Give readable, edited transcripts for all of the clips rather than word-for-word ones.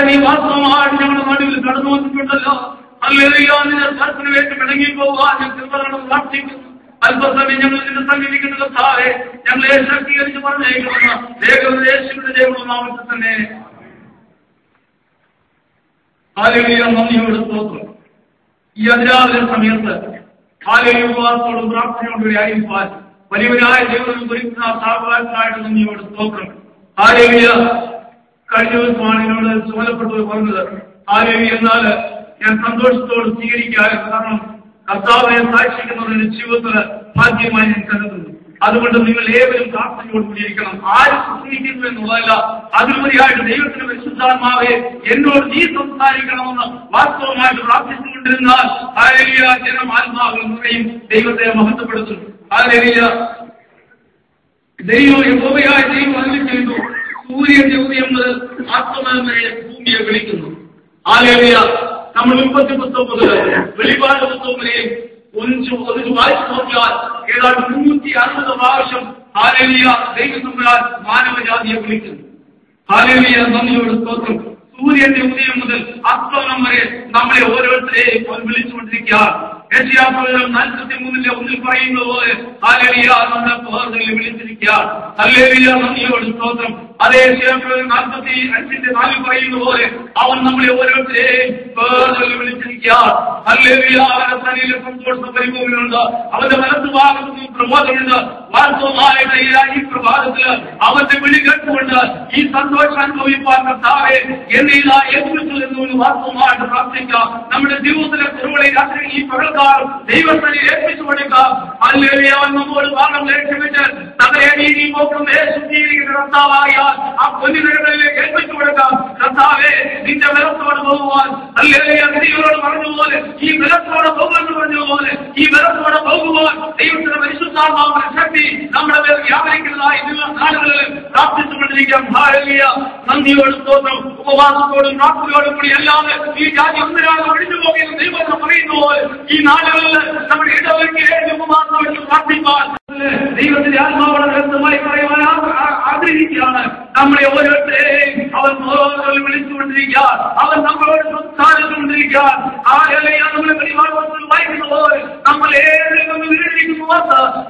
നീ വാസ്തവമായിട്ട് ഞങ്ങളുടെ നടുവിൽ കടന്നു വന്നിട്ടുണ്ടല്ലോ. ഹല്ലേലൂയ. നിന്റെ ദർശനം വേണ്ടി മടങ്ങി പോകാൻ പ്രാർത്ഥിക്കുന്നു. അല്പസമയം ഞങ്ങൾ നിന്നെ സമീപിക്കുന്ന കർത്താവേ, ഞങ്ങളെ ശക്തീകരിച്ച് പറഞ്ഞേക്കുമെന്ന് യേശുവിന്റെ ദൈവമുള്ള നാമത്തിൽ തന്നെ. ഹല്ലേലൂയ. നന്ദിയോട് സ്തോത്രം. ഈ അതിരാവിലെ സമയത്ത് ഹല്ലേലൂയ ഉപവാസത്തോടും പ്രാർത്ഥനയോടുകൂടി ആയിരിക്കാൻ വലിയവരായ ദൈവം കുറിക്കുന്ന സാവകാശമായിട്ട് നന്ദിയോട് സ്തോത്രം. ഹല്ലേലൂയ. കഴിഞ്ഞ ദിവസമാണ് എന്നോട് ചുമതലപ്പെട്ടവർ പറഞ്ഞത്, ഹല്ലേലൂയ, എന്നാൽ ഞാൻ സന്തോഷത്തോട് സ്വീകരിക്കാൻ, കാരണം കർത്താവിനെ സാക്ഷിക്കുന്നതിന്റെ ജീവിതത്തിൽ ഭാഗ്യമായി ഞാൻ കരുതുന്നു. അതുകൊണ്ട് നിങ്ങൾ ഏവരും പ്രാർത്ഥനയോട് കൂടിയിരിക്കണം. ആര് പ്രസംഗിക്കുന്നു എന്നുള്ളതല്ല, അതിലുപരിയായിട്ട് ദൈവത്തിന്റെ പരിശുദ്ധാത്മാവെ എന്നോട് നീ സംസാരിക്കണമെന്ന് വാസ്തവമായിട്ട് പ്രാർത്ഥിച്ചുകൊണ്ടിരുന്നാൽ ഹല്ലേലൂയ ജനം ആത്മാവിൽ നിറയും, ദൈവത്തെ മഹത്വപ്പെടുത്തും. ഹല്ലേലൂയ. ദൈവം യഹോവയായ ദൈവം അരുളി ചെയ്തു, സൂര്യന്റെ ഉദയം മുതൽ അസ്തമയം വരെ ഭൂമിയെ വിളിക്കുന്നു. ഹല്ലേലൂയ. നമ്മൾ ഉൽപ്പത്തി പുസ്തകം മുതൽ വെളിപാട് പുസ്തകം വരെയും ഒന്ന് വായിച്ചു നോക്കിയാൽ ഏതാണ്ട് 360 പ്രാവശ്യം ഹല്ലേലൂയ ദൈവസംബരാൻ മാനവജാതിയെ വിളിക്കുന്നു. ഹല്ലേലൂയ. നന്ദിയോട് സ്തോത്രം. സൂര്യന്റെ ഉദയം മുതൽ അസ്തമനം വരെ നമ്മളെ ഓരോരുത്തരെയും വിളിച്ചുകൊണ്ടിരിക്കുകയാണ്. യെശയ്യാപ്രവചനം 43:1 പറയുന്നത് പോലെ ഹല്ലേലൂയ നമ്മളെ പ്രവർത്തനങ്ങളിൽ വിളിച്ചിരിക്കുകയാണ്. ഹല്ലേലൂയ. നന്ദിയോട് സ്തോത്രം. അതേ യെശയ്യാപ്രവചനം 45:4 പറയുന്നത് പോലെ അവൻ നമ്മളെ ഓരോരുത്തരെയും പ്രവർത്തനങ്ങളിൽ വിളിച്ചിരിക്കുകയാണ്. ഹല്ലേലൂയ. അവന്റെ തലയിലെ സന്തോഷം പരിപൂർണ്ണമുണ്ട്, അവന്റെ വലതു ഭാഗത്തും പ്രബോധമുണ്ട്. വാസ്തവമായിട്ട് ഈ പ്രഭാതത്തില് അവന്റെ വിളി കേട്ടുകൊണ്ട് ഈ സന്തോഷം അനുഭവിപ്പാൻ കർത്താവേ എന്നെ ഇതാ ഏൽപ്പിച്ചു എന്ന് വാസ്തവമായിട്ട് പ്രാർത്ഥിക്കാം. നമ്മുടെ ജീവിതത്തിലെ കുറവുകളെ രാത്രി ഈ പകൽക്കാലം ദൈവസ്ഥനെ ഏൽപ്പിച്ചു കൊടുക്കാം. ഹല്ലേലൂയ. അവൻ നമ്മോട് ഭാഗം ലക്ഷ്യമിട്ട് തങ്ങളെ നീതി പോക്കും ശുദ്ധീകരിക്കുന്ന കർത്താവായാൽ ആ പൊന്നികളിലേക്ക് ഏൽപ്പിച്ചു കൊടുക്കാം. കർത്താവേ നിന്റെ ബലത്തോട് പോകുവാൻ, ഹല്ലേലൂയ, ഗിരികളോട് പറഞ്ഞതുപോലെ ഈ ബലത്തോടെ പോകുമെന്ന് പറഞ്ഞതുപോലെ ഈ ബലത്തോടെ പോകുവാൻ ദൈവത്തിന്റെ പരിശുദ്ധാത്മാവിന്റെ ശക്തി നമ്മുടെ മേൽ വ്യാപരിക്കുന്നതായി നാളുകളിൽ പ്രാർത്ഥിച്ചുകൊണ്ടിരിക്കാം. ഹല്ലേലൂയ. നന്ദിയോട് സ്തോത്രം. ഉപവാസത്തോടും പ്രാർത്ഥനയോടും കൂടി അല്ലാതെ ഈ ജാതി ഒന്നിനാളും ഒഴിഞ്ഞു പോകുന്ന ദൈവം പറയുന്ന പോലെ ഈ നാളുകളിൽ നമ്മുടെ ഇടവയ്ക്ക് ഉപവാസത്തോട് പ്രാർത്ഥിക്കാൻ ദൈവത്തിന്റെ ആത്മാവോടെ വ്യക്തമായി പറയുവാൻ ആഗ്രഹിക്കുകയാണ്. നമ്മളെ ഓരോരുത്തരെയും അവൻ വിളിച്ചുകൊണ്ടിരിക്കുക, അവൻ നമ്മളോട് സംസാരിച്ചുകൊണ്ടിരിക്കുക. നമ്മളെ പരിപാടി വായിക്കുന്ന പോലെ നമ്മൾ ഏതെങ്കിലും വീടിരിക്കുന്നു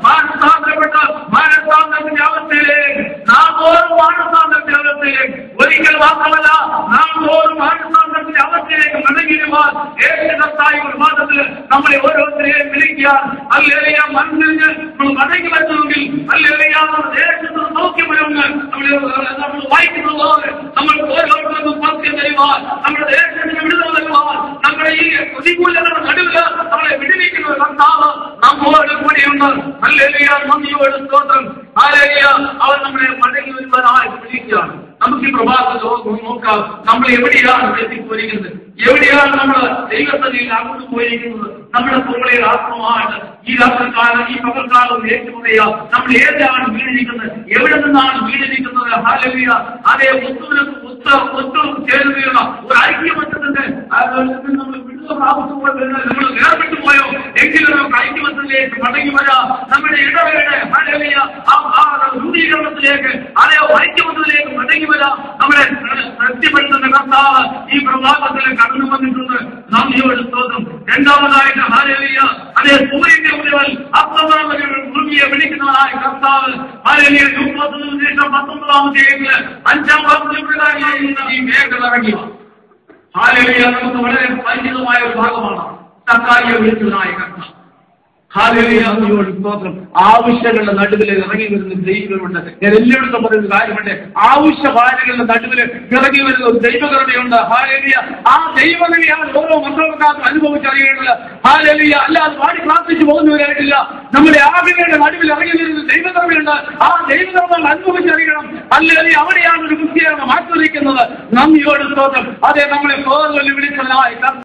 മാനസാന്തരപ്പെട്ട മാനസാന്തരത്തിന്റെ അവസ്ഥയിലേക്ക് നാം ഓരോ മാനസാന്തരത്തിന്റെ അവസ്ഥയിലേക്ക് ഒരിക്കൽ മാത്രമല്ല നാം ഓരോ മാനസാന്തരത്തിന്റെ അവസ്ഥയിലേക്ക് മടങ്ങിയിരുവാൻ ഏകത്തായി ഒരു മാസത്തിൽ നമ്മളെ ഓരോരുത്തരെയും വിളിക്കുക. ഹല്ലേലൂയ. മനസ്സിന് നമ്മൾ മടങ്ങി വരുന്നെങ്കിൽ ഹല്ലേലൂയ ദേശത്ത് സൗഖ്യമെന്ന് നമ്മൾ വായിക്കുന്നത് പോലെ നമ്മൾ ഓരോരുത്തർക്കും സൗഖ്യം തരുവാൻ, നമ്മുടെ ദേശത്തിന് വിടുതൽ തരുവാൻ, നമ്മുടെ ഈ പ്രതികൂലങ്ങളുടെ നടുവിൽ നമ്മളെ വിടുവിക്കുന്ന കർത്താവ് നമ്മോട് കൂടിയുണ്ട്. ഹല്ലേലൂയ. നന്ദിയോട് സ്തോത്രം. ഹല്ലേലൂയ. അവൻ നമ്മളെ മടങ്ങി വരുവാനായി വിളിക്കുകയാണ്. നമുക്ക് ഈ പ്രഭാതത്തിൽ നോക്കാം, നമ്മൾ എവിടെയാണ് എത്തിപ്പോയിരിക്കുന്നത്, എവിടെയാണ് നമ്മൾ ദൈവസ്ഥയിൽ അങ്ങോട്ട് പോയിരിക്കുന്നത്. നമ്മുടെ പുറകളെ ആത്മമായിട്ട് ഈ രാത്രികാലം ഈ പകൽക്കാലം ഏറ്റുമുറിയ നമ്മൾ ഏതാണ് വീണിരിക്കുന്നത്, എവിടെ നിന്നാണ് വീണിരിക്കുന്നത്. ഹല്ലേലൂയ. അതേ ഒത്തു ചേരുകയുള്ള ഒരു ഐക്യമത്യത്തിന്റെ നമ്മൾ വിടുതൽ പ്രാപിച്ചുമ്പോൾ നമ്മൾ വേർപെട്ടു പോയോ എങ്കിലും നമുക്ക് ഐക്യമത്യത്തിലേക്ക് മടങ്ങി വരാം. നമ്മുടെ ഇടവേള ഹല്ലേലൂയ രൂപീകരണത്തിലേക്ക് അതേ ഐക്യമത്യത്തിലേക്ക് മടങ്ങി വരാം. നമ്മളെ ശക്തിപ്പെടുത്തുന്ന കർത്താവ് ഈ പ്രഭാതത്തിൽ കടന്നു വന്നിട്ടുണ്ട്. നന്ദിയോട് സ്തോത്രം. രണ്ടാമതായിട്ട് ഹല്ലേലൂയ അതേ സൂര്യന്റെ മുഴുവൻ അസ്തമനം ഭൂമിയെ വിളിക്കുന്നതായ കർത്താവ് ഹല്ലേലൂയ 19-ാമത്തെ 5-ാം വാക്യത്തിൽ ഈ മേഘം ഇറങ്ങി. ഹല്ലേലൂയ. നമുക്ക് വളരെ പരിചിതമായ ഒരു ഭാഗമാണ് തക്കാരിയെ വിളിച്ചതായ കർത്താവ്. ഹല്ലേലൂയ. സ്തോത്രം. ആവശ്യങ്ങളുടെ നടുവിൽ ഇറങ്ങി വരുന്ന ദൈവങ്ങളുണ്ട്. ഞാൻ എല്ലായിടത്തും പറയുന്ന കാര്യമുണ്ട്, ആവശ്യഭാരങ്ങളുടെ നടുവിൽ ഇറങ്ങി വരുന്ന ഒരു ദൈവകരുണയുണ്ട്. ഹല്ലേലൂയ. ആ ദൈവകരുണയാണ് ഓരോ മക്കളുകാർക്കും അനുഭവിച്ചറിയേണ്ടത്. ഹല്ലേലൂയ. അല്ലാതെ പാടി പ്രാർത്ഥിച്ചു പോകുന്നവരായിട്ടില്ല. നമ്മുടെ ആഗ്രഹങ്ങളുടെ നടുവിൽ ഇറങ്ങി വരുന്ന ദൈവകരുണയുണ്ട്. ആ ദൈവകരുണ അനുഭവിച്ചറിയണം. ഹല്ലേലൂയ. അവിടെയാണ് ഒരു ക്രിസ്ത്യാനിയെ മാറ്റിവെക്കുന്നത്. നന്ദിയോട് സ്തോത്രം. അതെ, നമ്മളെ വിളിച്ചതായി